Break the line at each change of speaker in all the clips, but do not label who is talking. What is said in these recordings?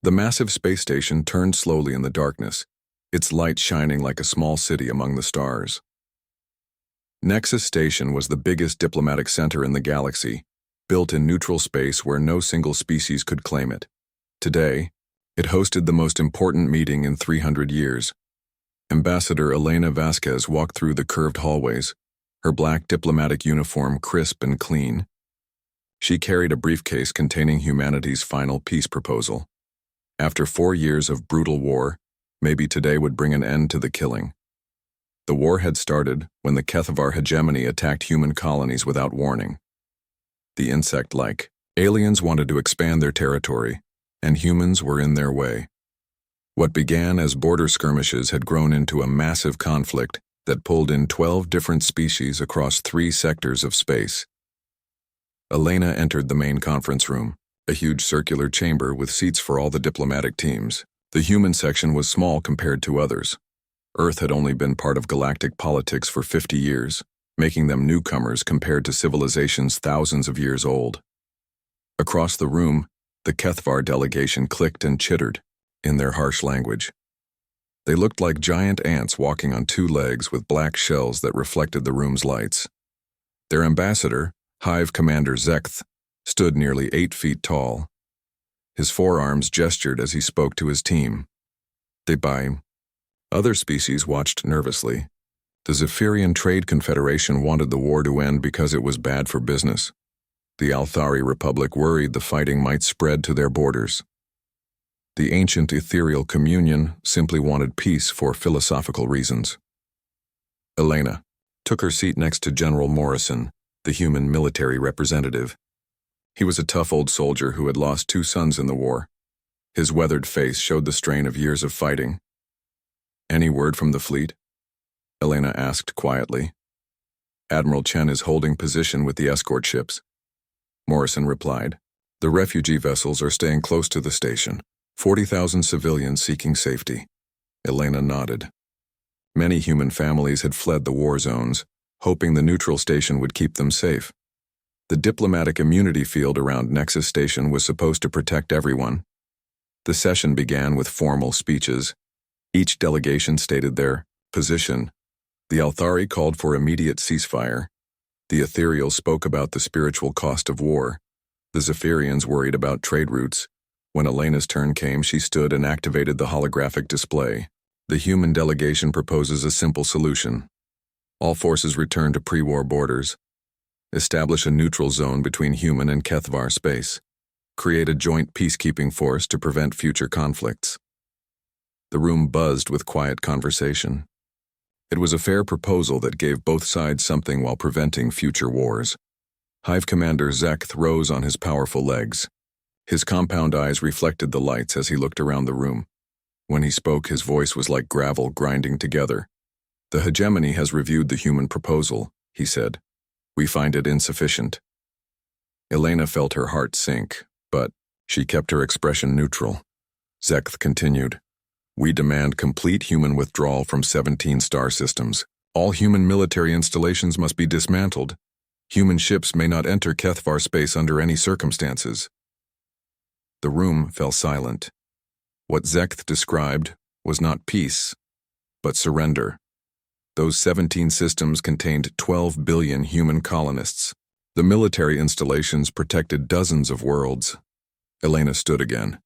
The massive space station turned slowly in the darkness, its light shining like a small city among the stars. Nexus Station was the biggest diplomatic center in the galaxy, built in neutral space where no single species could claim it. Today, it hosted the most important meeting in 300 years. Ambassador Elena Vasquez walked through the curved hallways, her black diplomatic uniform crisp and clean. She carried a briefcase containing humanity's final peace proposal. After 4 years of brutal war, maybe today would bring an end to the killing. The war had started when the HFY hegemony attacked human colonies without warning. The insect-like aliens wanted to expand their territory, and humans were in their way. What began as border skirmishes had grown into a massive conflict that pulled in 12 different species across 3 sectors of space. Elena entered the main conference room, a huge circular chamber with seats for all the diplomatic teams. The human section was small compared to others. Earth had only been part of galactic politics for 50 years, making them newcomers compared to civilizations thousands of years old. Across the room, the HFY delegation clicked and chittered, in their harsh language. They looked like giant ants walking on 2 legs with black shells that reflected the room's lights. Their ambassador, Hive Commander Zekth, stood nearly 8 feet tall. His forearms gestured as he spoke to his team. They buy. Other species watched nervously. The Zephyrian Trade Confederation wanted the war to end because it was bad for business. The Althari Republic worried the fighting might spread to their borders. The ancient ethereal communion simply wanted peace for philosophical reasons. Elena took her seat next to General Morrison, the human military representative. He was a tough old soldier who had lost 2 sons in the war. His weathered face showed the strain of years of fighting. "Any word from the fleet?" Elena asked quietly. "Admiral Chen is holding position with the escort ships," Morrison replied. "The refugee vessels are staying close to the station. 40,000 civilians seeking safety." Elena nodded. Many human families had fled the war zones, hoping the neutral station would keep them safe. The diplomatic immunity field around Nexus Station was supposed to protect everyone. The session began with formal speeches. Each delegation stated their position. The Althari called for immediate ceasefire. The Ethereal spoke about the spiritual cost of war. The Zephyrians worried about trade routes. When Elena's turn came, she stood and activated the holographic display. The human delegation proposes a simple solution. All forces return to pre-war borders. Establish a neutral zone between human and HFY space. Create a joint peacekeeping force to prevent future conflicts. The room buzzed with quiet conversation. It was a fair proposal that gave both sides something while preventing future wars. Hive Commander Zekth rose on his powerful legs. His compound eyes reflected the lights as he looked around the room. When he spoke, his voice was like gravel grinding together. "The hegemony has reviewed the human proposal," he said. "We find it insufficient." Elena felt her heart sink, but she kept her expression neutral. Zekth continued. "We demand complete human withdrawal from 17 star systems. All human military installations must be dismantled. Human ships may not enter HFY space under any circumstances." The room fell silent. What Zekth described was not peace, but surrender. Those 17 systems contained 12 billion human colonists. The military installations protected dozens of worlds. Elena stood again.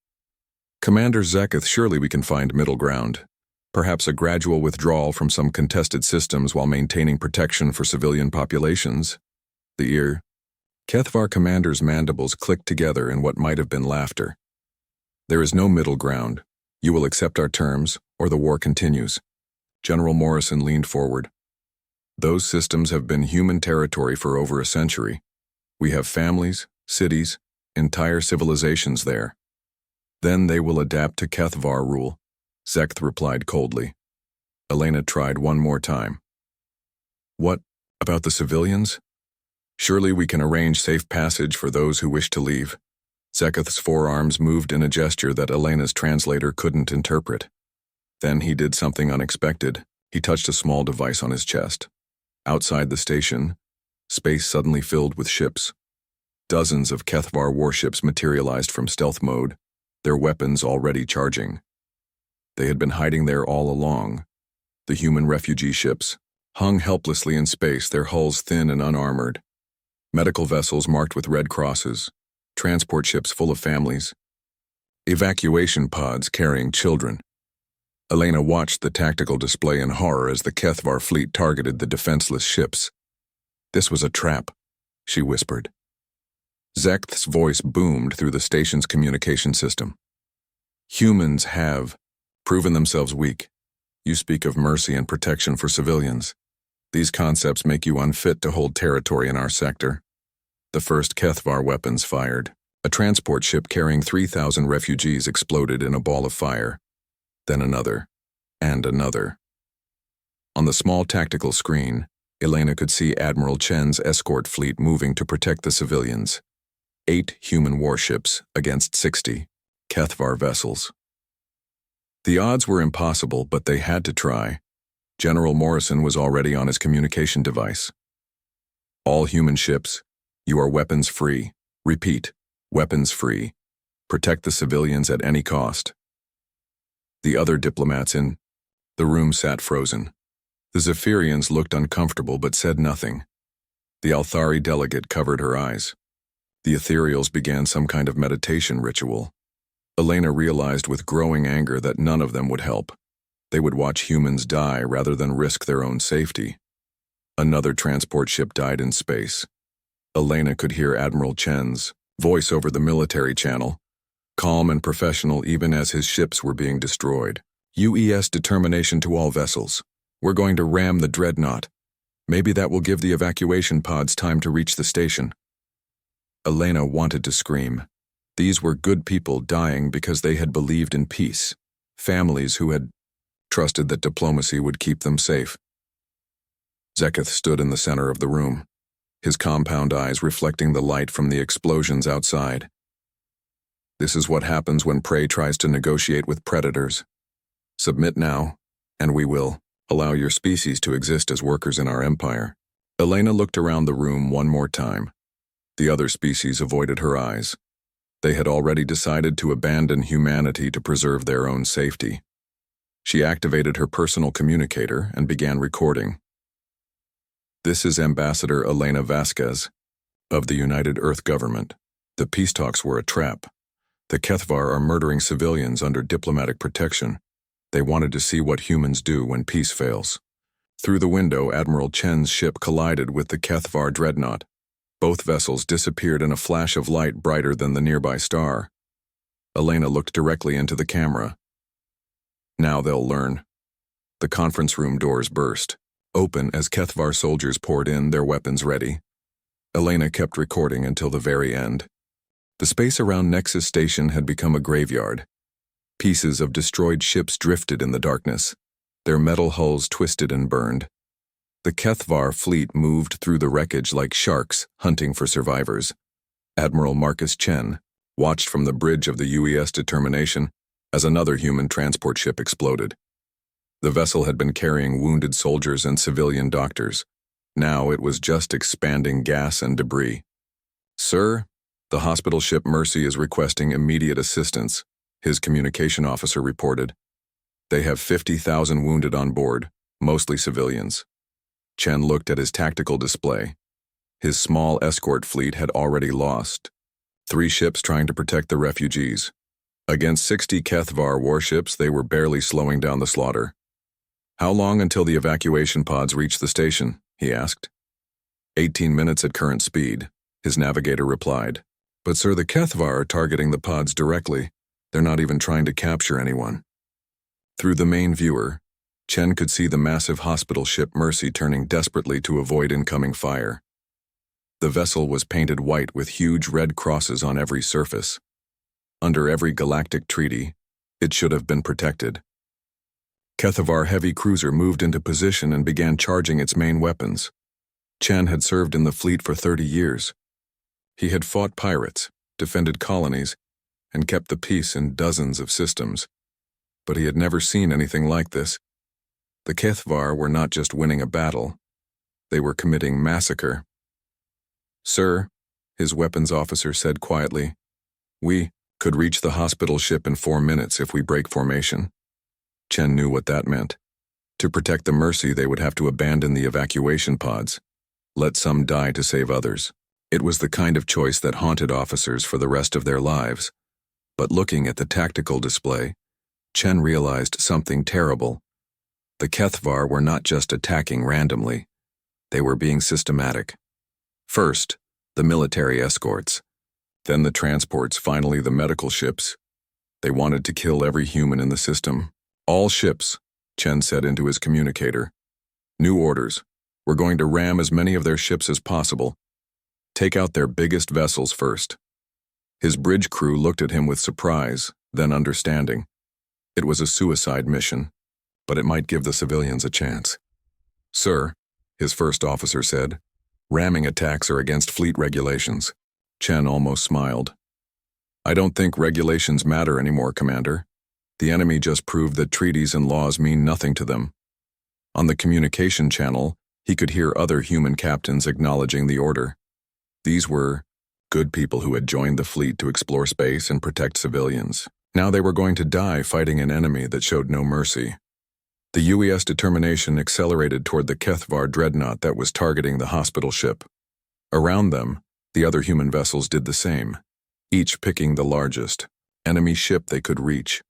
"Commander Zekth, surely we can find middle ground. Perhaps a gradual withdrawal from some contested systems while maintaining protection for civilian populations." HFY commander's mandibles clicked together in what might have been laughter. "There is no middle ground. You will accept our terms, or the war continues." General Morrison leaned forward. "Those systems have been human territory for over a century. We have families, cities, entire civilizations there. Then they will adapt to HFY rule," Zekth replied coldly. Elena tried one more time. "What about the civilians? Surely we can arrange safe passage for those who wish to leave." Zekth's forearms moved in a gesture that Elena's translator couldn't interpret. Then he did something unexpected. He touched a small device on his chest. Outside the station, space suddenly filled with ships. Dozens of HFY warships materialized from stealth mode, their weapons already charging. They had been hiding there all along. The human refugee ships hung helplessly in space, their hulls thin and unarmored. Medical vessels marked with red crosses, transport ships full of families, evacuation pods carrying children. Elena watched the tactical display in horror as the Kethvar fleet targeted the defenseless ships. "This was a trap," she whispered. Zekth's voice boomed through the station's communication system. "Humans have proven themselves weak. You speak of mercy and protection for civilians. These concepts make you unfit to hold territory in our sector." The first Kethvar weapons fired. A transport ship carrying 3,000 refugees exploded in a ball of fire. Then another, and another. On the small tactical screen, Elena could see Admiral Chen's escort fleet moving to protect the civilians. 8 human warships against 60 Kethvar vessels. The odds were impossible, but they had to try. General Morrison was already on his communication device. "All human ships, you are weapons free. Repeat, weapons free. Protect the civilians at any cost." The other diplomats in the room sat frozen. The Zephyrians looked uncomfortable but said nothing. The Althari delegate covered her eyes. The Ethereals began some kind of meditation ritual. Elena realized with growing anger that none of them would help. They would watch humans die rather than risk their own safety. Another transport ship died in space. Elena could hear Admiral Chen's voice over the military channel, calm and professional even as his ships were being destroyed. "UES determination to all vessels. We're going to ram the dreadnought. Maybe that will give the evacuation pods time to reach the station." Elena wanted to scream. These were good people dying because they had believed in peace. Families who had trusted that diplomacy would keep them safe. Zeketh stood in the center of the room, his compound eyes reflecting the light from the explosions outside. "This is what happens when prey tries to negotiate with predators. Submit now, and we will allow your species to exist as workers in our empire." Elena looked around the room one more time. The other species avoided her eyes. They had already decided to abandon humanity to preserve their own safety. She activated her personal communicator and began recording. "This is Ambassador Elena Vasquez of the United Earth Government. The peace talks were a trap. The Kethvar are murdering civilians under diplomatic protection. They wanted to see what humans do when peace fails." Through the window, Admiral Chen's ship collided with the Kethvar dreadnought. Both vessels disappeared in a flash of light brighter than the nearby star. Elena looked directly into the camera. "Now they'll learn." The conference room doors burst open as Kethvar soldiers poured in, their weapons ready. Elena kept recording until the very end. The space around Nexus Station had become a graveyard. Pieces of destroyed ships drifted in the darkness, their metal hulls twisted and burned. The Kethvar fleet moved through the wreckage like sharks hunting for survivors. Admiral Marcus Chen watched from the bridge of the UES determination as another human transport ship exploded. The vessel had been carrying wounded soldiers and civilian doctors. Now it was just expanding gas and debris. "Sir, the hospital ship Mercy is requesting immediate assistance," his communication officer reported. "They have 50,000 wounded on board, mostly civilians." Chen looked at his tactical display. His small escort fleet had already lost 3 ships trying to protect the refugees. Against 60 Kethvar warships, they were barely slowing down the slaughter. "How long until the evacuation pods reach the station?" he asked. 18 minutes at current speed, his navigator replied. "But sir, the Kethvar are targeting the pods directly. They're not even trying to capture anyone." Through the main viewer, Chen could see the massive hospital ship Mercy turning desperately to avoid incoming fire. The vessel was painted white with huge red crosses on every surface. Under every galactic treaty, it should have been protected. Kethvar heavy cruiser moved into position and began charging its main weapons. Chen had served in the fleet for 30 years. He had fought pirates, defended colonies, and kept the peace in dozens of systems. But he had never seen anything like this. The Kethvar were not just winning a battle, they were committing massacre. "Sir," his weapons officer said quietly, we Could reach the hospital ship in 4 minutes if we break formation. Chen knew what that meant. To protect the Mercy, they would have to abandon the evacuation pods. Let some die to save others. It was the kind of choice that haunted officers for the rest of their lives. But looking at the tactical display, Chen realized something terrible. The Kethvar were not just attacking randomly. They were being systematic. First, the military escorts. Then the transports, finally the medical ships. They wanted to kill every human in the system. All ships, Chen said into his communicator. New orders. We're going to ram as many of their ships as possible. Take out their biggest vessels first. His bridge crew looked at him with surprise, then understanding. It was a suicide mission, but it might give the civilians a chance. Sir, his first officer said, ramming attacks are against fleet regulations. Chen almost smiled. I don't think regulations matter anymore, Commander. The enemy just proved that treaties and laws mean nothing to them. On the communication channel, he could hear other human captains acknowledging the order. These were good people who had joined the fleet to explore space and protect civilians. Now they were going to die fighting an enemy that showed no mercy. The UES determination accelerated toward the Kethvar dreadnought that was targeting the hospital ship. Around them, the other human vessels did the same, each picking the largest enemy ship they could reach.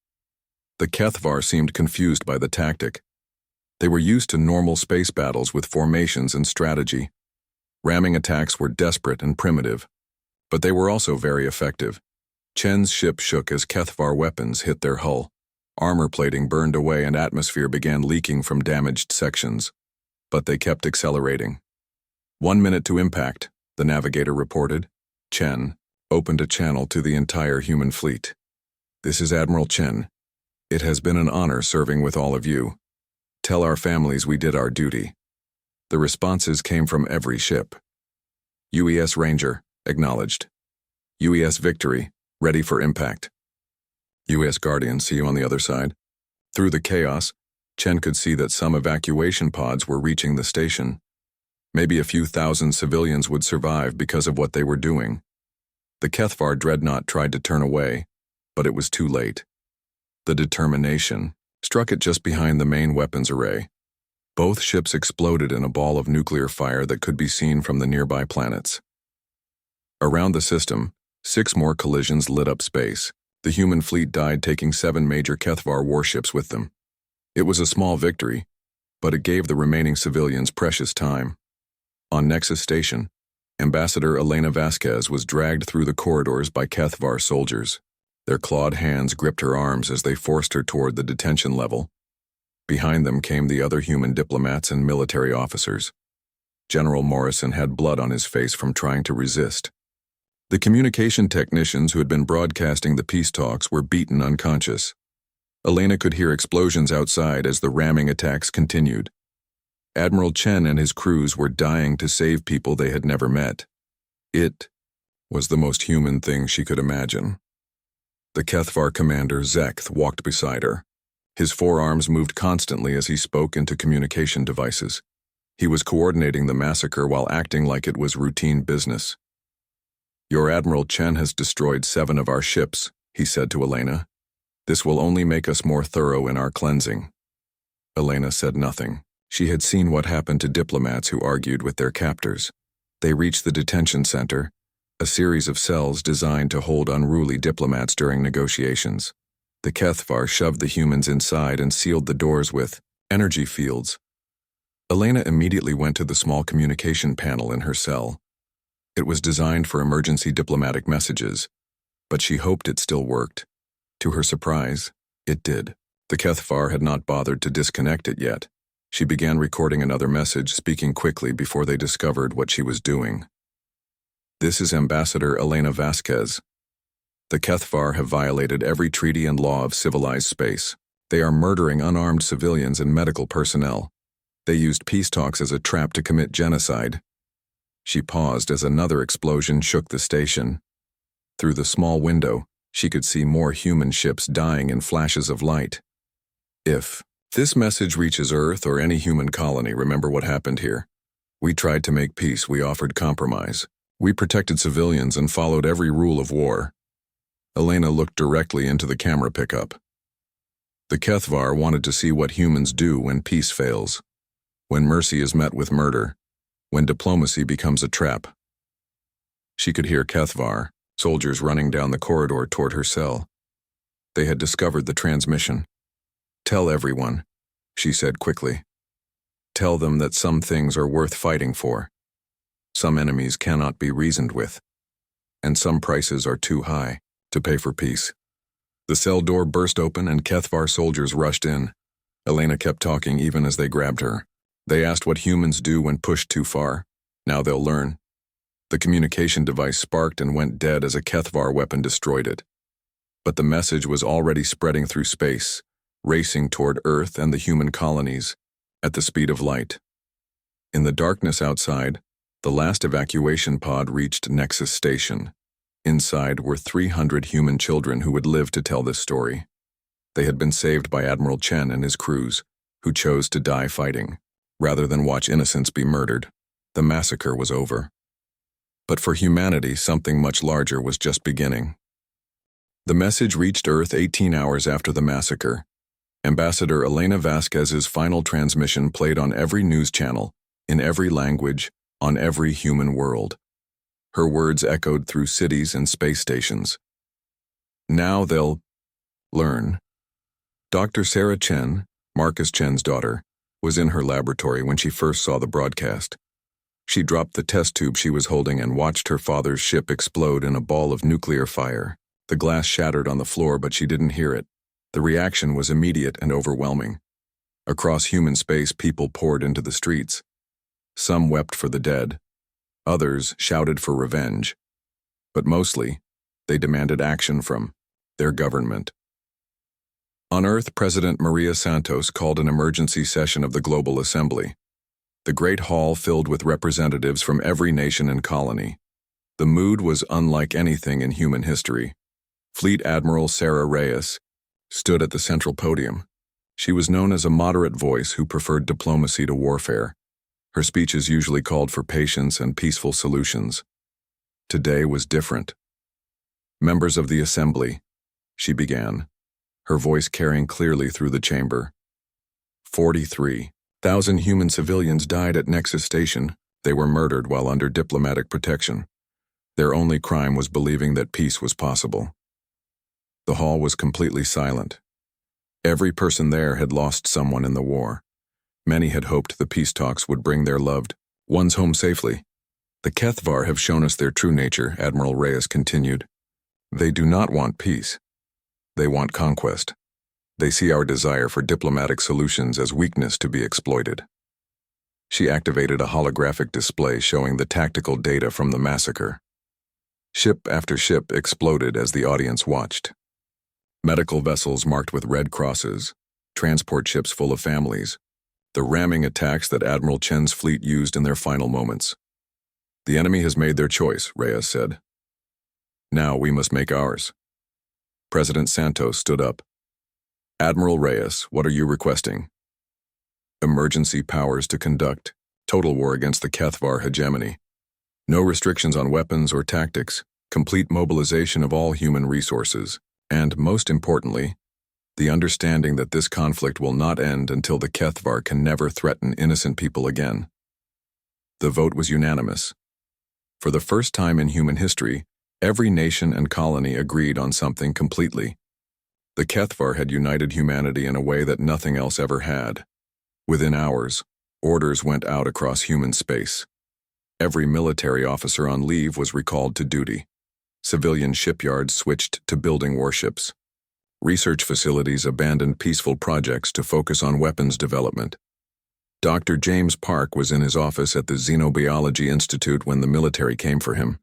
The Kethvar seemed confused by the tactic. They were used to normal space battles with formations and strategy. Ramming attacks were desperate and primitive, but they were also very effective. Chen's ship shook as Kethvar weapons hit their hull. Armor plating burned away and atmosphere began leaking from damaged sections. But they kept accelerating. 1 minute to impact, the navigator reported. Chen opened a channel to the entire human fleet. This is Admiral Chen. It has been an honor serving with all of you. Tell our families we did our duty. The responses came from every ship. UES Ranger, acknowledged. UES Victory, ready for impact. UES Guardian, see you on the other side. Through the chaos, Chen could see that some evacuation pods were reaching the station. Maybe a few thousand civilians would survive because of what they were doing. The Kethvar dreadnought tried to turn away, but it was too late. The determination struck it just behind the main weapons array. Both ships exploded in a ball of nuclear fire that could be seen from the nearby planets. Around the system, 6 more collisions lit up space. The human fleet died, taking 7 major Kethvar warships with them. It was a small victory, but it gave the remaining civilians precious time. On Nexus Station, Ambassador Elena Vasquez was dragged through the corridors by Kethvar soldiers. Their clawed hands gripped her arms as they forced her toward the detention level. Behind them came the other human diplomats and military officers. General Morrison had blood on his face from trying to resist. The communication technicians who had been broadcasting the peace talks were beaten unconscious. Elena could hear explosions outside as the ramming attacks continued. Admiral Chen and his crews were dying to save people they had never met. It was the most human thing she could imagine. The Kethvar commander, Zekth, walked beside her. His forearms moved constantly as he spoke into communication devices. He was coordinating the massacre while acting like it was routine business. Your Admiral Chen has destroyed 7 of our ships, he said to Elena. This will only make us more thorough in our cleansing. Elena said nothing. She had seen what happened to diplomats who argued with their captors. They reached the detention center, a series of cells designed to hold unruly diplomats during negotiations. The Kethvar shoved the humans inside and sealed the doors with energy fields. Elena immediately went to the small communication panel in her cell. It was designed for emergency diplomatic messages, but she hoped it still worked. To her surprise, it did. The Kethvar had not bothered to disconnect it yet. She began recording another message, speaking quickly before they discovered what she was doing. This is Ambassador Elena Vasquez. The Kethvar have violated every treaty and law of civilized space. They are murdering unarmed civilians and medical personnel. They used peace talks as a trap to commit genocide. She paused as another explosion shook the station. Through the small window, she could see more human ships dying in flashes of light. If this message reaches Earth or any human colony, remember what happened here. We tried to make peace, we offered compromise. We protected civilians and followed every rule of war. Elena looked directly into the camera pickup. The Kethvar wanted to see what humans do when peace fails, when mercy is met with murder, when diplomacy becomes a trap. She could hear Kethvar, soldiers running down the corridor toward her cell. They had discovered the transmission. "Tell everyone," she said quickly. "Tell them that some things are worth fighting for. Some enemies cannot be reasoned with, and some prices are too high to pay for peace." The cell door burst open and Kethvar soldiers rushed in. Elena kept talking even as they grabbed her. They asked what humans do when pushed too far. Now they'll learn. The communication device sparked and went dead as a Kethvar weapon destroyed it. But the message was already spreading through space, racing toward Earth and the human colonies, at the speed of light. In the darkness outside, the last evacuation pod reached Nexus Station. Inside were 300 human children who would live to tell this story. They had been saved by Admiral Chen and his crews, who chose to die fighting, rather than watch innocents be murdered. The massacre was over. But for humanity, something much larger was just beginning. The message reached Earth 18 hours after the massacre. Ambassador Elena Vasquez's final transmission played on every news channel, in every language, on every human world. Her words echoed through cities and space stations. Now they'll learn. Dr. Sarah Chen, Marcus Chen's daughter, was in her laboratory when she first saw the broadcast. She dropped the test tube she was holding and watched her father's ship explode in a ball of nuclear fire. The glass shattered on the floor, but she didn't hear it. The reaction was immediate and overwhelming. Across human space, people poured into the streets. Some wept for the dead. Others shouted for revenge. But mostly, they demanded action from their government. On Earth, President Maria Santos called an emergency session of the Global Assembly. The Great Hall filled with representatives from every nation and colony. The mood was unlike anything in human history. Fleet Admiral Sarah Reyes stood at the central podium. She was known as a moderate voice who preferred diplomacy to warfare. Her speeches usually called for patience and peaceful solutions. Today was different. "Members of the Assembly," she began, her voice carrying clearly through the chamber. 43,000 human civilians died at Nexus Station. They were murdered while under diplomatic protection. Their only crime was believing that peace was possible. The hall was completely silent. Every person there had lost someone in the war. Many had hoped the peace talks would bring their loved ones home safely. "The Kethvar have shown us their true nature," Admiral Reyes continued. "They do not want peace. They want conquest. They see our desire for diplomatic solutions as weakness to be exploited." She activated a holographic display showing the tactical data from the massacre. Ship after ship exploded as the audience watched. Medical vessels marked with red crosses, transport ships full of families, the ramming attacks that Admiral Chen's fleet used in their final moments. "The enemy has made their choice," Reyes said. "Now we must make ours." President Santos stood up. "Admiral Reyes, what are you requesting?" "Emergency powers to conduct total war against the Kethvar hegemony. No restrictions on weapons or tactics, complete mobilization of all human resources, and, most importantly, the understanding that this conflict will not end until the Kethvar can never threaten innocent people again." The vote was unanimous. For the first time in human history, every nation and colony agreed on something completely. The Kethvar had united humanity in a way that nothing else ever had. Within hours, orders went out across human space. Every military officer on leave was recalled to duty. Civilian shipyards switched to building warships. Research facilities abandoned peaceful projects to focus on weapons development. Dr. James Park was in his office at the Xenobiology Institute when the military came for him.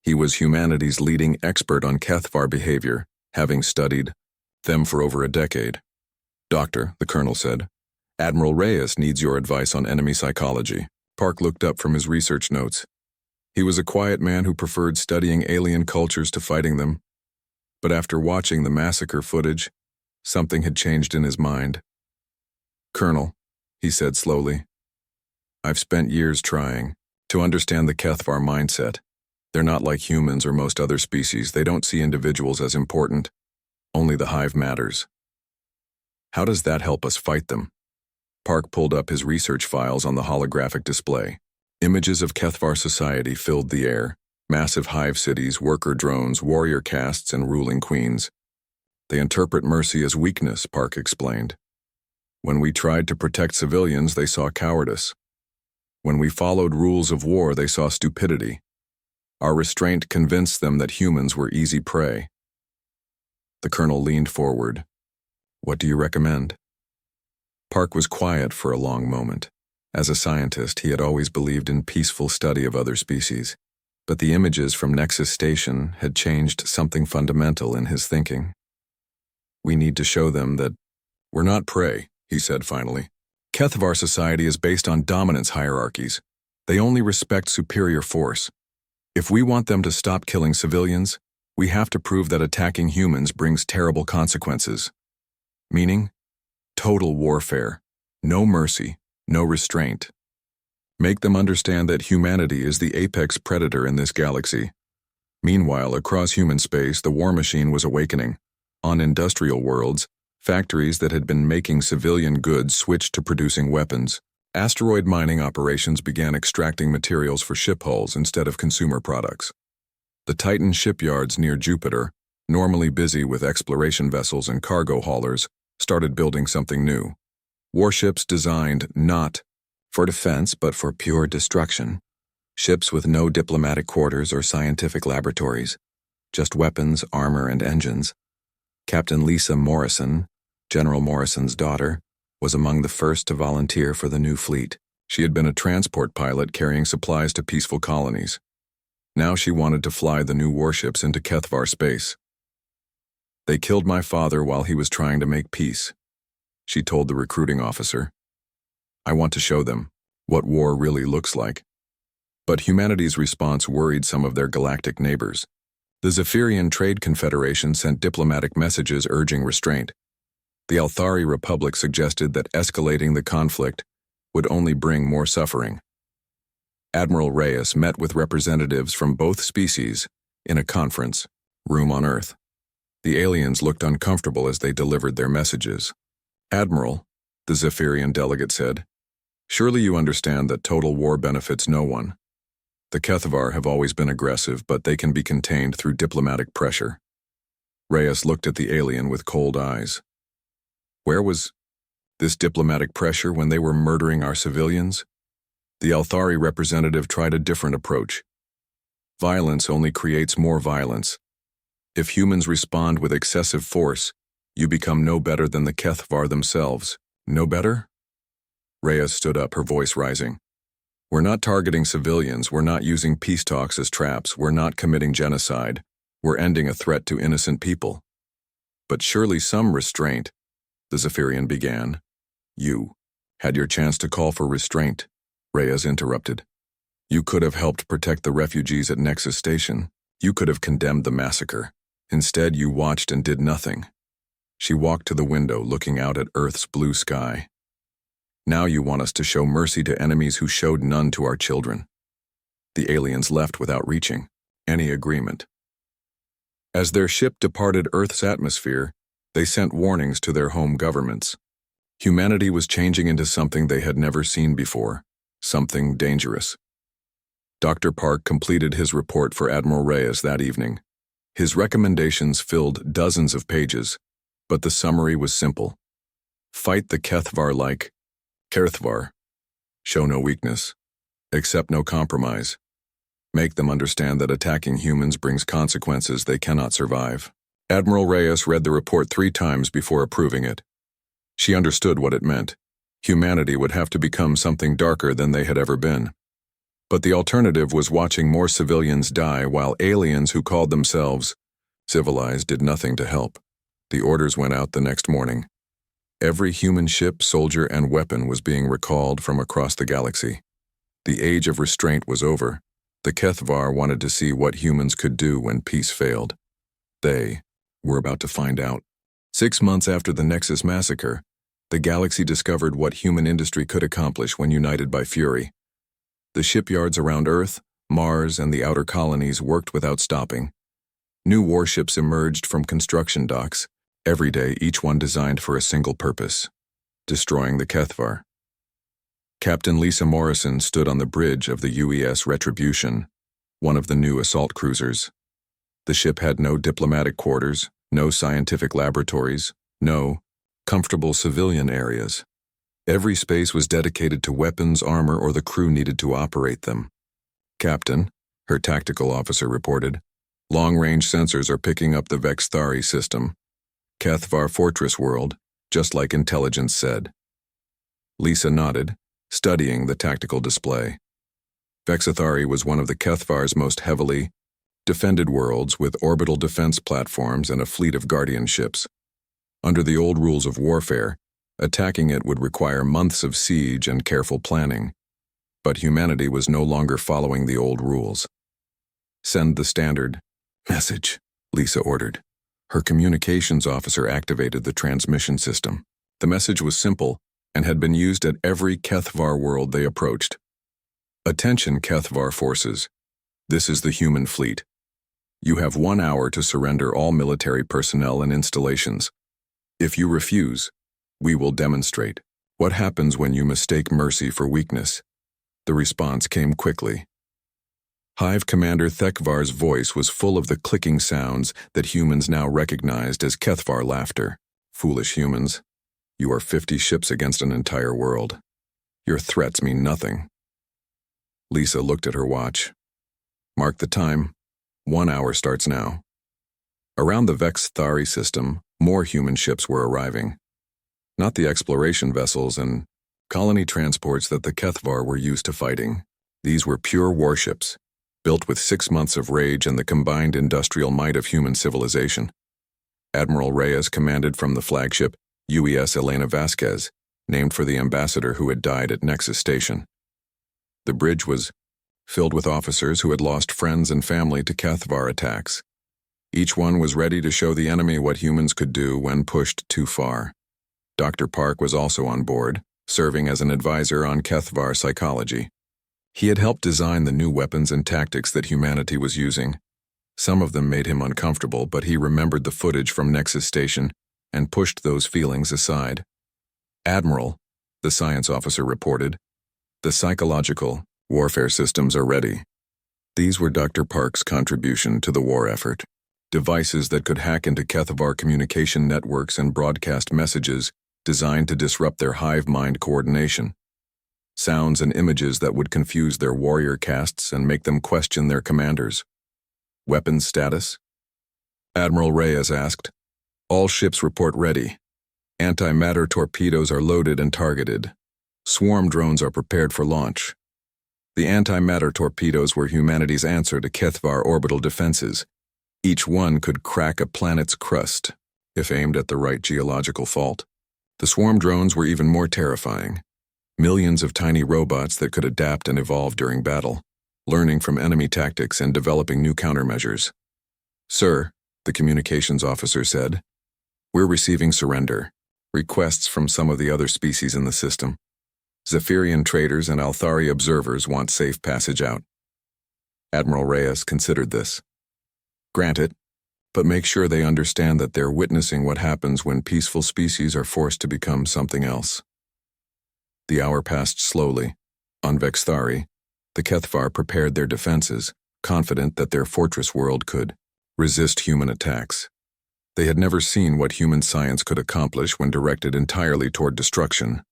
He was humanity's leading expert on Kethvar behavior, having studied them for over a decade. "Doctor," the colonel said, "Admiral Reyes needs your advice on enemy psychology." Park looked up from his research notes. He was a quiet man who preferred studying alien cultures to fighting them. But after watching the massacre footage, something had changed in his mind. "Colonel," he said slowly, "I've spent years trying to understand the Kethvar mindset. They're not like humans or most other species. They don't see individuals as important. Only the hive matters. How does that help us fight them? Park pulled up his research files on the holographic display. Images of Kethvar society filled the air. Massive hive cities, worker drones, warrior castes, and ruling queens. They interpret mercy as weakness, Park explained. When we tried to protect civilians, they saw cowardice. When we followed rules of war, they saw stupidity. Our restraint convinced them that humans were easy prey. The colonel leaned forward. What do you recommend? Park was quiet for a long moment. As a scientist, he had always believed in peaceful study of other species. But the images from Nexus Station had changed something fundamental in his thinking. We need to show them that we're not prey, he said finally. Kethvar society is based on dominance hierarchies. They only respect superior force. If we want them to stop killing civilians, we have to prove that attacking humans brings terrible consequences. Meaning? Total warfare. No mercy, no restraint. Make them understand that humanity is the apex predator in this galaxy. Meanwhile, across human space, the war machine was awakening. On industrial worlds, factories that had been making civilian goods switched to producing weapons. Asteroid mining operations began extracting materials for ship hulls instead of consumer products. The Titan shipyards near Jupiter, normally busy with exploration vessels and cargo haulers, started building something new. Warships designed not for defense but for pure destruction. Ships with no diplomatic quarters or scientific laboratories, just weapons, armor, and engines. Captain Lisa Morrison, General Morrison's daughter, was among the first to volunteer for the new fleet. She had been a transport pilot carrying supplies to peaceful colonies. Now she wanted to fly the new warships into Kethvar space. They killed my father while he was trying to make peace, she told the recruiting officer. I want to show them what war really looks like. But humanity's response worried some of their galactic neighbors. The Zephyrian Trade Confederation sent diplomatic messages urging restraint. The Althari Republic suggested that escalating the conflict would only bring more suffering. Admiral Reyes met with representatives from both species in a conference room on Earth. The aliens looked uncomfortable as they delivered their messages. Admiral, the Zephyrian delegate said, surely you understand that total war benefits no one. The Kethvar have always been aggressive, but they can be contained through diplomatic pressure. Reyes looked at the alien with cold eyes. Where was this diplomatic pressure when they were murdering our civilians? The Althari representative tried a different approach. Violence only creates more violence. If humans respond with excessive force, you become no better than the Kethvar themselves. No better? Reyes stood up, her voice rising. We're not targeting civilians, we're not using peace talks as traps, we're not committing genocide, we're ending a threat to innocent people. But surely some restraint, the Zephyrian began. You had your chance to call for restraint, Reyes interrupted. You could have helped protect the refugees at Nexus Station. You could have condemned the massacre. Instead, you watched and did nothing. She walked to the window, looking out at Earth's blue sky. Now you want us to show mercy to enemies who showed none to our children. The aliens left without reaching any agreement. As their ship departed Earth's atmosphere, they sent warnings to their home governments. Humanity was changing into something they had never seen before, something dangerous. Dr. Park completed his report for Admiral Reyes that evening. His recommendations filled dozens of pages, but the summary was simple. Fight the Kethvar like Kethvar. Show no weakness. Accept no compromise. Make them understand that attacking humans brings consequences they cannot survive. Admiral Reyes read the report 3 times before approving it. She understood what it meant. Humanity would have to become something darker than they had ever been. But the alternative was watching more civilians die while aliens who called themselves civilized did nothing to help. The orders went out the next morning. Every human ship, soldier, and weapon was being recalled from across the galaxy. The age of restraint was over. The Kethvar wanted to see what humans could do when peace failed. They were about to find out. 6 months after the Nexus massacre, the galaxy discovered what human industry could accomplish when united by fury. The shipyards around Earth, Mars, and the outer colonies worked without stopping. New warships emerged from construction docks, every day each one designed for a single purpose: destroying the Kethvar. Captain Lisa Morrison stood on the bridge of the UES Retribution, one of the new assault cruisers. The ship had no diplomatic quarters, no scientific laboratories, no comfortable civilian areas. Every space was dedicated to weapons, armor, or the crew needed to operate them. "Captain," her tactical officer reported, "long-range sensors are picking up the Vexthari system. Kethvar Fortress World, just like intelligence said." Lisa nodded, studying the tactical display. Vexthari was one of the Kethvar's most heavily defended worlds, with orbital defense platforms and a fleet of guardian ships. Under the old rules of warfare, attacking it would require months of siege and careful planning. But humanity was no longer following the old rules. "Send the standard message," Lisa ordered. Her communications officer activated the transmission system. The message was simple and had been used at every Kethvar world they approached. "Attention, Kethvar forces. This is the human fleet. You have 1 hour to surrender all military personnel and installations. If you refuse, we will demonstrate what happens when you mistake mercy for weakness." The response came quickly. Hive Commander Thekvar's voice was full of the clicking sounds that humans now recognized as Kethvar laughter. "Foolish humans. You are 50 ships against an entire world. Your threats mean nothing." Lisa looked at her watch. "Mark the time. 1 hour starts now." Around the Vexthari system, more human ships were arriving. Not the exploration vessels and colony transports that the Kethvar were used to fighting. These were pure warships, built with 6 months of rage and the combined industrial might of human civilization. Admiral Reyes commanded from the flagship UES Elena Vasquez, named for the ambassador who had died at Nexus Station. The bridge was filled with officers who had lost friends and family to Kethvar attacks. Each one was ready to show the enemy what humans could do when pushed too far. Dr. Park was also on board, serving as an advisor on Kethvar psychology. He had helped design the new weapons and tactics that humanity was using. Some of them made him uncomfortable, but he remembered the footage from Nexus Station and pushed those feelings aside. "Admiral," the science officer reported, "the psychological warfare systems are ready." These were Dr. Park's contribution to the war effort. Devices that could hack into Kethvar communication networks and broadcast messages designed to disrupt their hive mind coordination. Sounds and images that would confuse their warrior castes and make them question their commanders. "Weapons status?" Admiral Reyes asked. "All ships report ready. Antimatter torpedoes are loaded and targeted. Swarm drones are prepared for launch." The antimatter torpedoes were humanity's answer to Kethvar orbital defenses. Each one could crack a planet's crust, if aimed at the right geological fault. The swarm drones were even more terrifying. Millions of tiny robots that could adapt and evolve during battle, learning from enemy tactics and developing new countermeasures. "Sir," the communications officer said, "we're receiving surrender requests from some of the other species in the system. Zephyrian traders and Althari observers want safe passage out." Admiral Reyes considered this. "Grant it, but make sure they understand that they're witnessing what happens when peaceful species are forced to become something else." The hour passed slowly. On Vexthari, the Kethvar prepared their defenses, confident that their fortress world could resist human attacks. They had never seen what human science could accomplish when directed entirely toward destruction.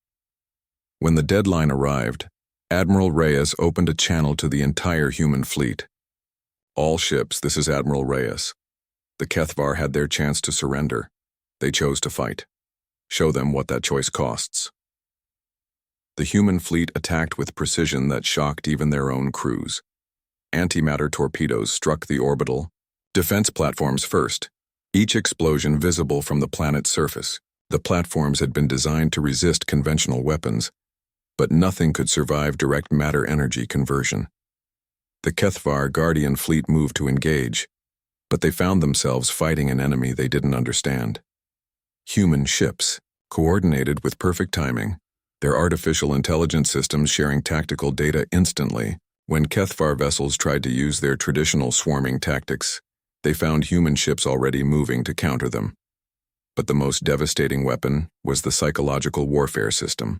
When the deadline arrived, Admiral Reyes opened a channel to the entire human fleet. "All ships, this is Admiral Reyes. The Kethvar had their chance to surrender. They chose to fight. Show them what that choice costs." The human fleet attacked with precision that shocked even their own crews. Antimatter torpedoes struck the orbital defense platforms first, each explosion visible from the planet's surface. The platforms had been designed to resist conventional weapons, but nothing could survive direct matter-energy conversion. The Kethvar Guardian fleet moved to engage, but they found themselves fighting an enemy they didn't understand. Human ships, coordinated with perfect timing, their artificial intelligence systems sharing tactical data instantly, When Kethvar vessels tried to use their traditional swarming tactics, they found human ships already moving to counter them. But the most devastating weapon was the psychological warfare system.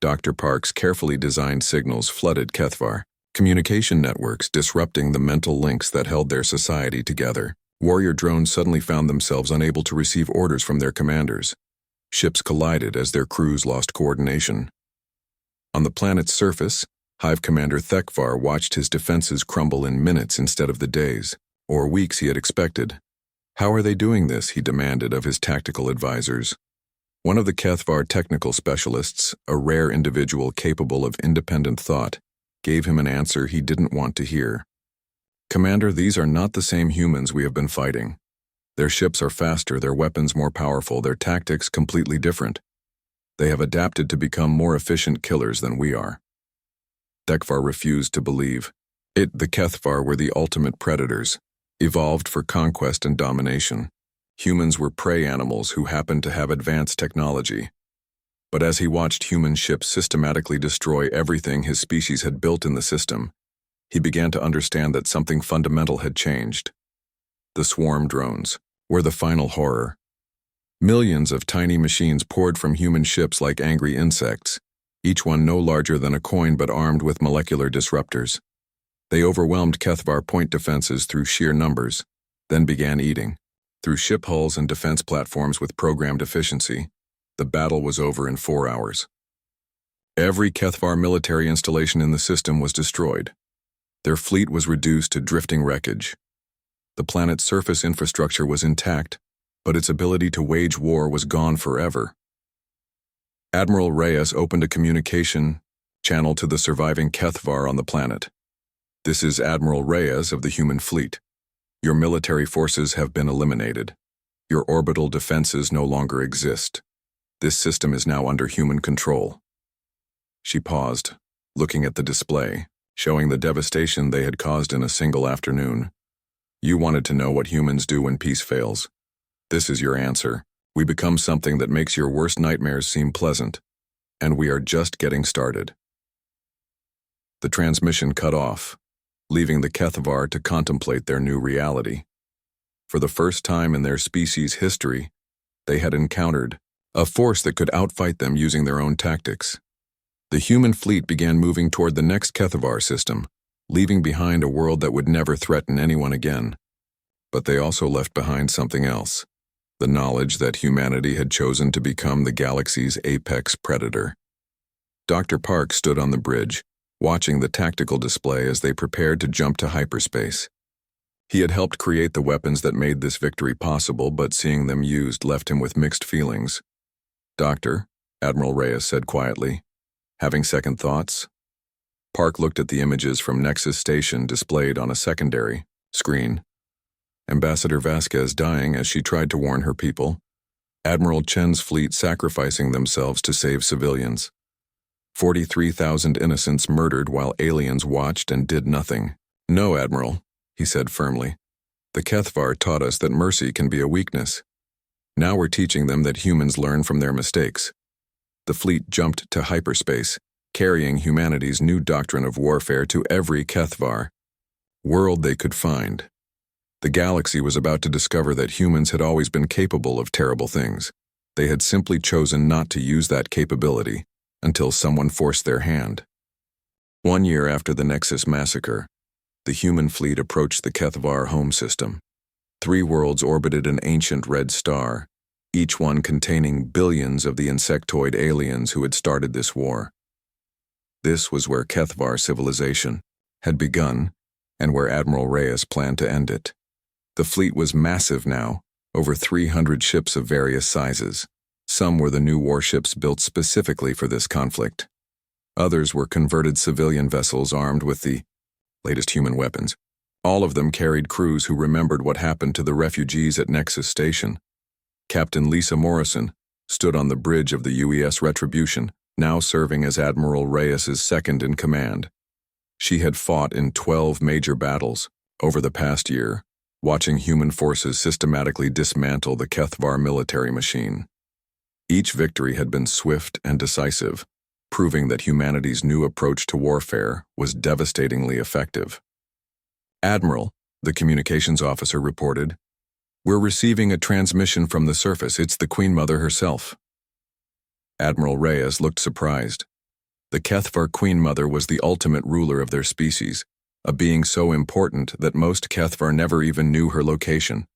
Dr. Park's carefully designed signals flooded Kethvar, communication networks disrupting the mental links that held their society together. Warrior drones suddenly found themselves unable to receive orders from their commanders. Ships collided as their crews lost coordination. On the planet's surface, Hive Commander Thekvar watched his defenses crumble in minutes instead of the days, or weeks he had expected. "How are they doing this?" he demanded of his tactical advisors. One of the Kethvar technical specialists, a rare individual capable of independent thought, gave him an answer he didn't want to hear. "Commander, these are not the same humans we have been fighting. Their ships are faster, their weapons more powerful, their tactics completely different. They have adapted to become more efficient killers than we are." Thekvar refused to believe. The Kethvar were the ultimate predators, evolved for conquest and domination. Humans were prey animals who happened to have advanced technology. But as he watched human ships systematically destroy everything his species had built in the system, he began to understand that something fundamental had changed. The swarm drones were the final horror. Millions of tiny machines poured from human ships like angry insects, each one no larger than a coin but armed with molecular disruptors. They overwhelmed Kethvar point defenses through sheer numbers, then began eating. Through ship hulls and defense platforms with programmed efficiency, the battle was over in 4 hours. Every Kethvar military installation in the system was destroyed. Their fleet was reduced to drifting wreckage. The planet's surface infrastructure was intact, but its ability to wage war was gone forever. Admiral Reyes opened a communication channel to the surviving Kethvar on the planet. "This is Admiral Reyes of the human fleet. Your military forces have been eliminated. Your orbital defenses no longer exist. This system is now under human control." She paused, looking at the display, showing the devastation they had caused in a single afternoon. "You wanted to know what humans do when peace fails. This is your answer. We become something that makes your worst nightmares seem pleasant, and we are just getting started." The transmission cut off, leaving the Kethvar to contemplate their new reality. For the first time in their species' history, they had encountered a force that could outfight them using their own tactics. The human fleet began moving toward the next Kethvar system, leaving behind a world that would never threaten anyone again. But they also left behind something else, the knowledge that humanity had chosen to become the galaxy's apex predator. Dr. Park stood on the bridge, watching the tactical display as they prepared to jump to hyperspace. He had helped create the weapons that made this victory possible, but seeing them used left him with mixed feelings. "Doctor," Admiral Reyes said quietly, "having second thoughts?" Park looked at the images from Nexus Station displayed on a secondary screen. Ambassador Vasquez dying as she tried to warn her people. Admiral Chen's fleet sacrificing themselves to save civilians. 43,000 innocents murdered while aliens watched and did nothing. "No, Admiral," he said firmly. "The Kethvar taught us that mercy can be a weakness. Now we're teaching them that humans learn from their mistakes." The fleet jumped to hyperspace, carrying humanity's new doctrine of warfare to every Kethvar world they could find. The galaxy was about to discover that humans had always been capable of terrible things. They had simply chosen not to use that capability until someone forced their hand. 1 year after the Nexus massacre, the human fleet approached the Kethvar home system. 3 worlds orbited an ancient red star, each one containing billions of the insectoid aliens who had started this war. This was where Kethvar civilization had begun and where Admiral Reyes planned to end it. The fleet was massive now, over 300 ships of various sizes. Some were the new warships built specifically for this conflict. Others were converted civilian vessels armed with the latest human weapons. All of them carried crews who remembered what happened to the refugees at Nexus Station. Captain Lisa Morrison stood on the bridge of the UES Retribution, now serving as Admiral Reyes's second in command. She had fought in 12 major battles over the past year, watching human forces systematically dismantle the Kethvar military machine. Each victory had been swift and decisive, proving that humanity's new approach to warfare was devastatingly effective. "Admiral," the communications officer reported, "we're receiving a transmission from the surface. It's the Queen Mother herself." Admiral Reyes looked surprised. The Kethvar Queen Mother was the ultimate ruler of their species, a being so important that most Kethvar never even knew her location.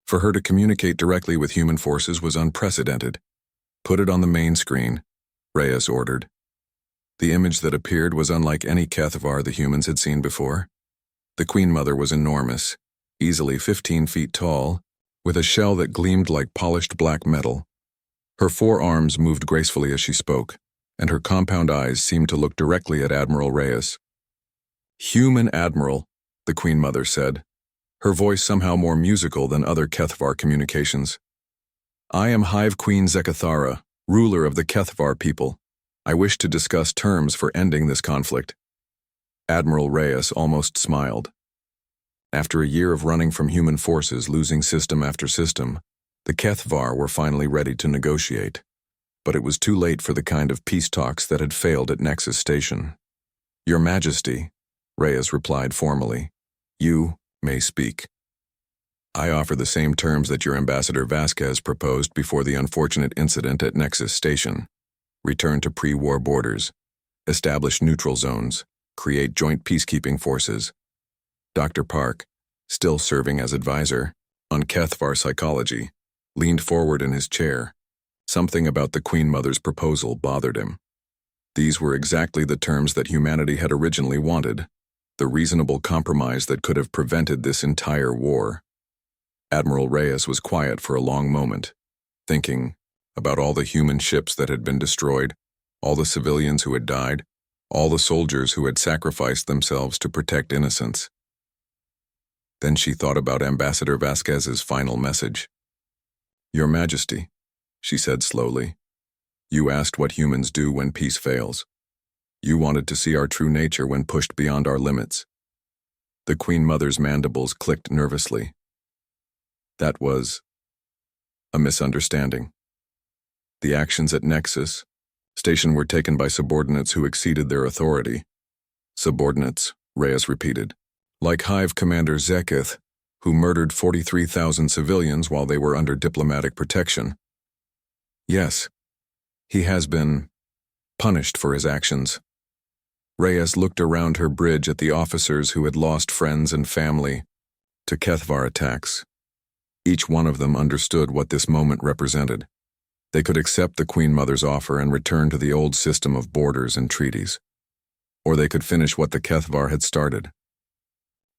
For her to communicate directly with human forces was unprecedented. "Put it on the main screen," Reyes ordered. The image that appeared was unlike any Kethvar the humans had seen before. The Queen Mother was enormous, easily 15 feet tall, with a shell that gleamed like polished black metal. Her four arms moved gracefully as she spoke, and her compound eyes seemed to look directly at Admiral Reyes. "Human Admiral," the Queen Mother said, her voice somehow more musical than other Kethvar communications. "I am Hive Queen Zekathara, ruler of the Kethvar people. I wish to discuss terms for ending this conflict." Admiral Reyes almost smiled. After a year of running from human forces, losing system after system, the Kethvar were finally ready to negotiate. But it was too late for the kind of peace talks that had failed at Nexus Station. "Your Majesty," Reyes replied formally, "you may speak. I offer the same terms that your Ambassador Vasquez proposed before the unfortunate incident at Nexus Station. Return to pre-war borders, establish neutral zones, create joint peacekeeping forces." Dr. Park, still serving as advisor on Kethvar psychology, leaned forward in his chair. Something about the Queen Mother's proposal bothered him. These were exactly the terms that humanity had originally wanted, the reasonable compromise that could have prevented this entire war. Admiral Reyes was quiet for a long moment, thinking about all the human ships that had been destroyed, all the civilians who had died, all the soldiers who had sacrificed themselves to protect innocents. Then she thought about Ambassador Vasquez's final message. "Your Majesty," she said slowly, "you asked what humans do when peace fails. You wanted to see our true nature when pushed beyond our limits." The Queen Mother's mandibles clicked nervously. "That was a misunderstanding. The actions at Nexus Station were taken by subordinates who exceeded their authority." "Subordinates," Reyes repeated. "Like Hive Commander Zekith, who murdered 43,000 civilians while they were under diplomatic protection." "Yes, he has been punished for his actions." Reyes looked around her bridge at the officers who had lost friends and family to Kethvar attacks. Each one of them understood what this moment represented. They could accept the Queen Mother's offer and return to the old system of borders and treaties. Or they could finish what the Kethvar had started.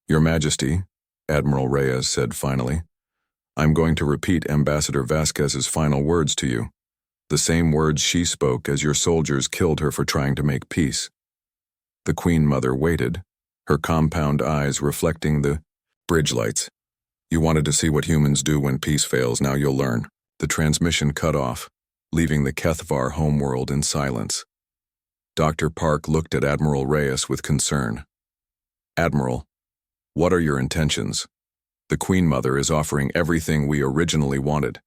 "Your Majesty," Admiral Reyes said finally, "I'm going to repeat Ambassador Vasquez's final words to you, the same words she spoke as your soldiers killed her for trying to make peace." The Queen Mother waited, her compound eyes reflecting the bridge lights. "You wanted to see what humans do when peace fails, now you'll learn." The transmission cut off, leaving the Kethvar homeworld in silence. Dr. Park looked at Admiral Reyes with concern. "Admiral, what are your intentions? The Queen Mother is offering everything we originally wanted."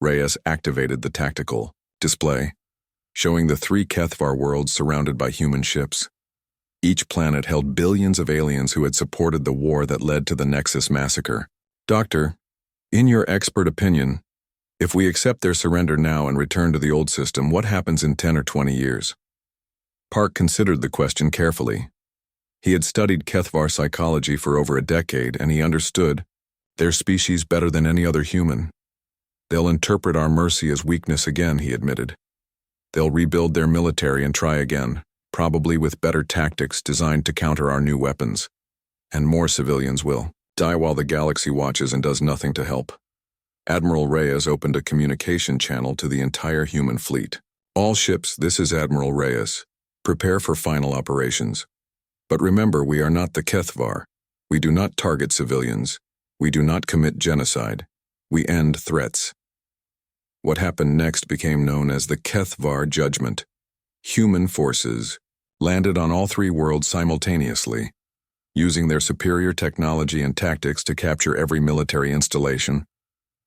Reyes activated the tactical display, showing the 3 Kethvar worlds surrounded by human ships. Each planet held billions of aliens who had supported the war that led to the Nexus massacre. "Doctor, in your expert opinion, if we accept their surrender now and return to the old system, what happens in 10 or 20 years? Park considered the question carefully. He had studied Kethvar psychology for over a decade, and he understood their species better than any other human. "They'll interpret our mercy as weakness again," he admitted. "They'll rebuild their military and try again, probably with better tactics designed to counter our new weapons. And more civilians will die while the galaxy watches and does nothing to help." Admiral Reyes opened a communication channel to the entire human fleet. "All ships, this is Admiral Reyes. Prepare for final operations. But remember, we are not the Kethvar. We do not target civilians. We do not commit genocide. We end threats." What happened next became known as the Kethvar Judgment. Human forces landed on all 3 worlds simultaneously, using their superior technology and tactics to capture every military installation,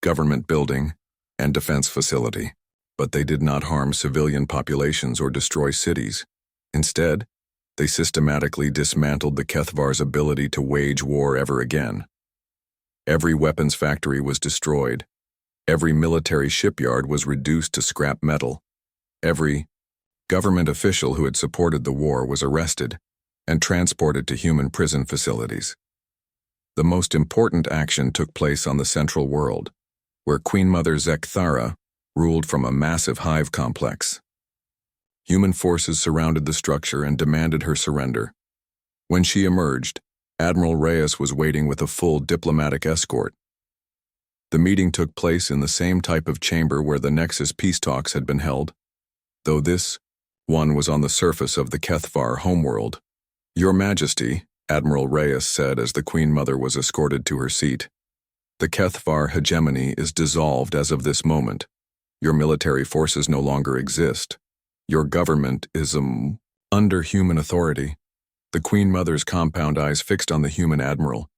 government building, and defense facility. But they did not harm civilian populations or destroy cities. Instead, they systematically dismantled the Kethvar's ability to wage war ever again. Every weapons factory was destroyed. Every military shipyard was reduced to scrap metal. Every government official who had supported the war was arrested and transported to human prison facilities. The most important action took place on the Central World, where Queen Mother Zekthara ruled from a massive hive complex. Human forces surrounded the structure and demanded her surrender. When she emerged, Admiral Reyes was waiting with a full diplomatic escort. The meeting took place in the same type of chamber where the Nexus peace talks had been held, though this one was on the surface of the Kethvar homeworld. "Your Majesty," Admiral Reyes said as the Queen Mother was escorted to her seat, "the Kethvar hegemony is dissolved as of this moment. Your military forces no longer exist. Your government is under human authority." The Queen Mother's compound eyes fixed on the human admiral.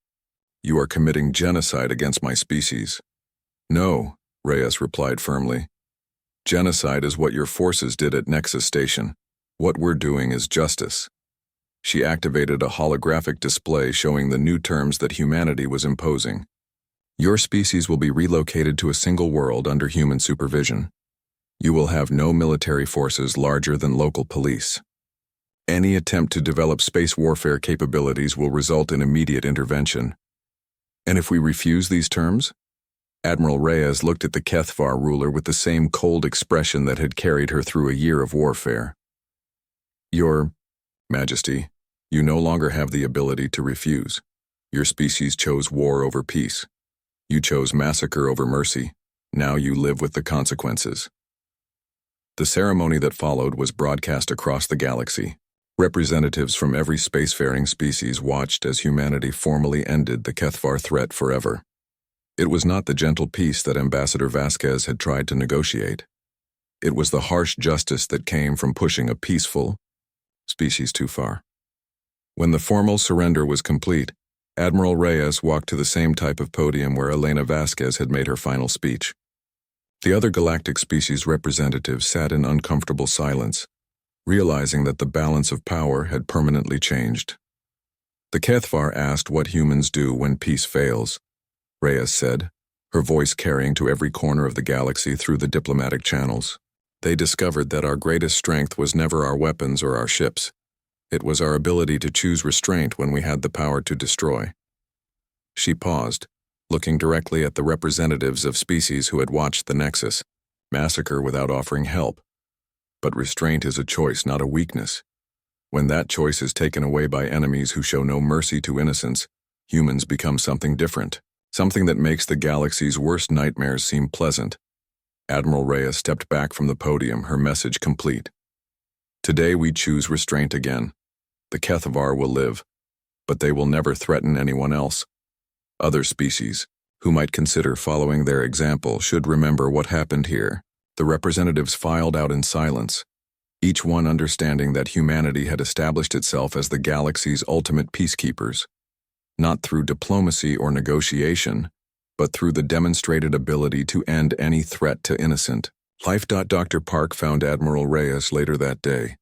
"You are committing genocide against my species." "No," Reyes replied firmly. "Genocide is what your forces did at Nexus Station. What we're doing is justice." She activated a holographic display showing the new terms that humanity was imposing. "Your species will be relocated to a single world under human supervision. You will have no military forces larger than local police. Any attempt to develop space warfare capabilities will result in immediate intervention." "And if we refuse these terms?" Admiral Reyes looked at the Kethvar ruler with the same cold expression that had carried her through a year of warfare. "Your Majesty, you no longer have the ability to refuse. Your species chose war over peace. You chose massacre over mercy. Now you live with the consequences." The ceremony that followed was broadcast across the galaxy. Representatives from every spacefaring species watched as humanity formally ended the Kethvar threat forever. It was not the gentle peace that Ambassador Vasquez had tried to negotiate. It was the harsh justice that came from pushing a peaceful species too far. When the formal surrender was complete, Admiral Reyes walked to the same type of podium where Elena Vasquez had made her final speech. The other galactic species representatives sat in uncomfortable silence, realizing that the balance of power had permanently changed. The Kethvar asked what humans do when peace fails. Reyes said, her voice carrying to every corner of the galaxy through the diplomatic channels. "They discovered that our greatest strength was never our weapons or our ships. It was our ability to choose restraint when we had the power to destroy." She paused, looking directly at the representatives of species who had watched the Nexus massacre without offering help. But restraint is a choice, not a weakness. When that choice is taken away by enemies who show no mercy to innocents, humans become something different, something that makes the galaxy's worst nightmares seem pleasant. Admiral Reyes stepped back from the podium, her message complete. "Today we choose restraint again. The Kethvar will live, but they will never threaten anyone else. Other species, who might consider following their example, should remember what happened here." The representatives filed out in silence, each one understanding that humanity had established itself as the galaxy's ultimate peacekeepers, not through diplomacy or negotiation, but through the demonstrated ability to end any threat to innocent life. Dr. Park found Admiral Reyes later that day,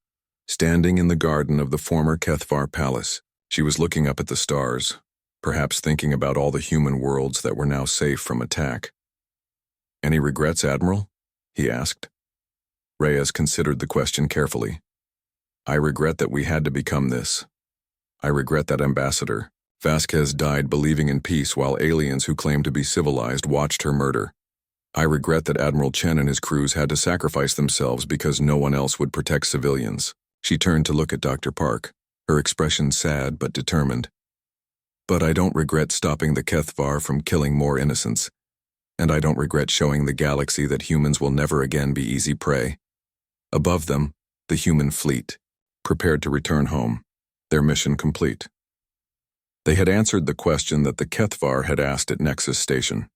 standing in the garden of the former Kethvar Palace. She was looking up at the stars, perhaps thinking about all the human worlds that were now safe from attack. "Any regrets, Admiral?" he asked. Reyes considered the question carefully. "I regret that we had to become this. I regret that Ambassador Vasquez died believing in peace while aliens who claimed to be civilized watched her murder. I regret that Admiral Chen and his crews had to sacrifice themselves because no one else would protect civilians." She turned to look at Dr. Park, her expression sad but determined. "But I don't regret stopping the Kethvar from killing more innocents. And I don't regret showing the galaxy that humans will never again be easy prey." Above them, the human fleet, prepared to return home, their mission complete. They had answered the question that the Kethvar had asked at Nexus Station.